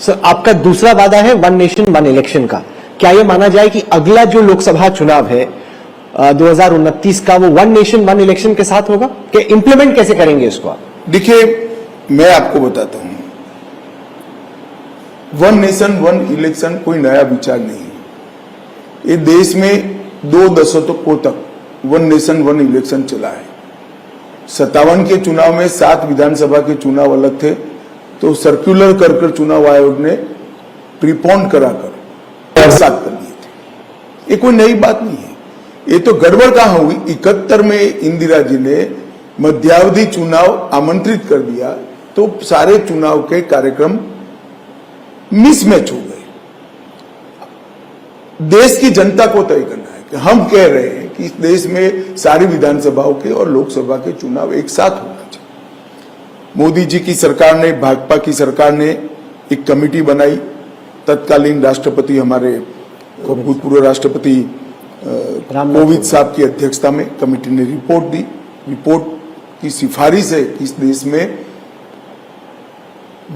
Sir, आपका दूसरा वादा है वन नेशन वन इलेक्शन का। क्या यह माना जाए कि अगला जो लोकसभा चुनाव है 2029 का, वो वन नेशन वन इलेक्शन के साथ होगा? कि इंप्लीमेंट कैसे करेंगे इसको आप? देखिए, मैं आपको बताता हूं, वन नेशन वन इलेक्शन कोई नया विचार नहीं है। ये देश में 2 दशकों तक वन नेशन वन इलेक्शन चला है। 57 के चुनाव में 7 विधानसभा के चुनाव अलग थे, तो सर्कुलर कर चुनाव आयोग ने प्रीपोन कराकर एक साथ कर दिए थे। ये कोई नई बात नहीं है। ये तो गड़बड़ कहां हुई, 71 में इंदिरा जी ने मध्यावधि चुनाव आमंत्रित कर दिया, तो सारे चुनाव के कार्यक्रम मिसमैच हो गए। देश की जनता को तय करना है कि हम कह रहे हैं कि इस देश में सारी विधानसभाओं के और लोकसभा के चुनाव एक साथ होना चाहिए। मोदी जी की सरकार ने, भाजपा की सरकार ने एक कमेटी बनाई, तत्कालीन राष्ट्रपति, हमारे भूतपूर्व राष्ट्रपति कोविंद साहब की अध्यक्षता में कमेटी ने रिपोर्ट दी। रिपोर्ट की सिफारिश है कि इस देश में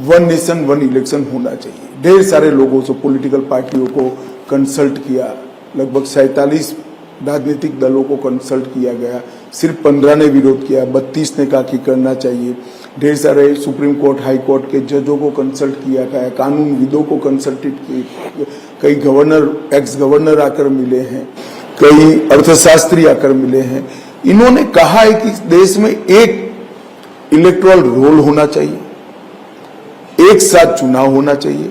वन नेशन वन इलेक्शन होना चाहिए। ढेर सारे लोगों से, पॉलिटिकल पार्टियों को कंसल्ट किया, लगभग 47 राजनीतिक दलों को कंसल्ट किया गया। सिर्फ 15 ने विरोध किया, 32 ने कहा कि करना चाहिए। ढेर सारे सुप्रीम कोर्ट, हाई कोर्ट के जजों को कंसल्ट किया गया, कानूनविदों को कंसल्टेड किए, कई गवर्नर, एक्स गवर्नर आकर मिले हैं, कई अर्थशास्त्री आकर मिले हैं। इन्होंने कहा है कि इस देश में एक इलेक्टोरल रोल होना चाहिए, एक साथ चुनाव होना चाहिए,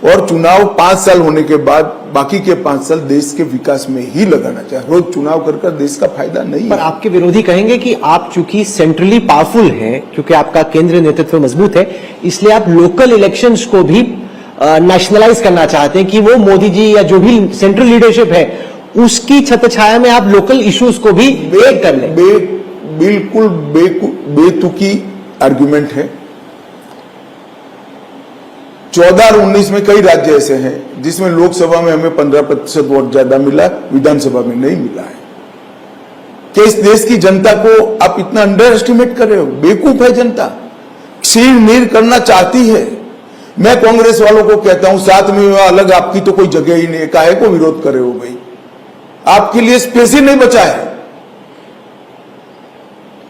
और चुनाव 5 साल होने के बाद बाकी के 5 साल देश के विकास में ही लगाना चाहिए। रोज चुनाव कर देश का फायदा नहीं पर है। आपके विरोधी कहेंगे कि आप चूंकि सेंट्रली पावरफुल हैं, क्योंकि आपका केंद्रीय नेतृत्व मजबूत है, इसलिए आप लोकल इलेक्शंस को भी नेशनलाइज करना चाहते हैं कि वो मोदी जी या जो भी सेंट्रल लीडरशिप है उसकी छत्रछाया में आप लोकल इश्यूज को भी वेट कर लें। बिल्कुल बेतुकी आर्गुमेंट है। 14 और 19 में कई राज्य ऐसे हैं जिसमें लोकसभा में हमें 15% वोट ज्यादा मिला, विधानसभा में नहीं मिला है। क्या इस देश की जनता को आप इतना अंडर एस्टिमेट कर रहे हो? बेवकूफ है जनता, क्षीण नीर करना चाहती है। मैं कांग्रेस वालों को कहता हूं, साथ में अलग आपकी तो कोई जगह ही नहीं, काहे को विरोध कर रहे हो भाई? आपके लिए स्पेस ही नहीं बचा है,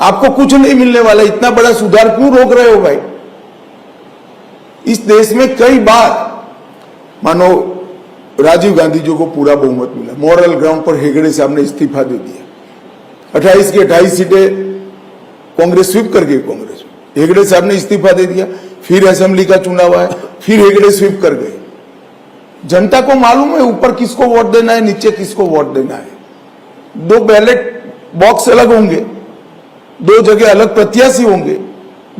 आपको कुछ नहीं मिलने वाला, इतना बड़ा सुधार क्यों रोक रहे हो भाई? इस देश में कई बार, मानो राजीव गांधी जी को पूरा बहुमत मिला, मॉरल ग्राउंड पर हेगड़े साहब ने इस्तीफा दे दिया, 28 की 28 सीटें कांग्रेस स्वीप कर गई। कांग्रेस हेगड़े साहब ने इस्तीफा दे दिया, फिर असेंबली का चुनाव आया, फिर हेगड़े स्वीप कर गए। जनता को मालूम है ऊपर किसको वोट देना है, नीचे किसको वोट देना है। 2 बैलेट बॉक्स अलग होंगे, 2 जगह अलग प्रत्याशी होंगे,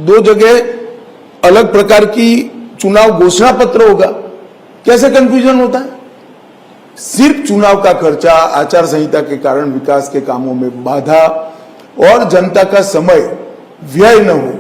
2 जगह अलग प्रकार की चुनाव घोषणा पत्र होगा। कैसे कंफ्यूजन होता है? सिर्फ चुनाव का खर्चा, आचार संहिता के कारण विकास के कामों में बाधा और जनता का समय व्यय न हो,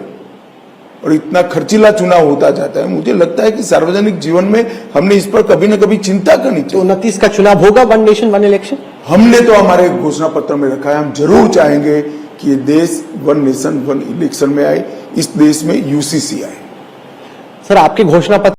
और इतना खर्चीला चुनाव होता जाता है। मुझे लगता है कि सार्वजनिक जीवन में हमने इस पर कभी न कभी चिंता करनी चाहिए। 29 का चुनाव होगा वन नेशन वन इलेक्शन? हमने तो हमारे घोषणा पत्र में रखा है, हम जरूर चाहेंगे कि ये देश वन नेशन वन इलेक्शन में आए, इस देश में यूसीसी आए। सर, आपके घोषणा पत्र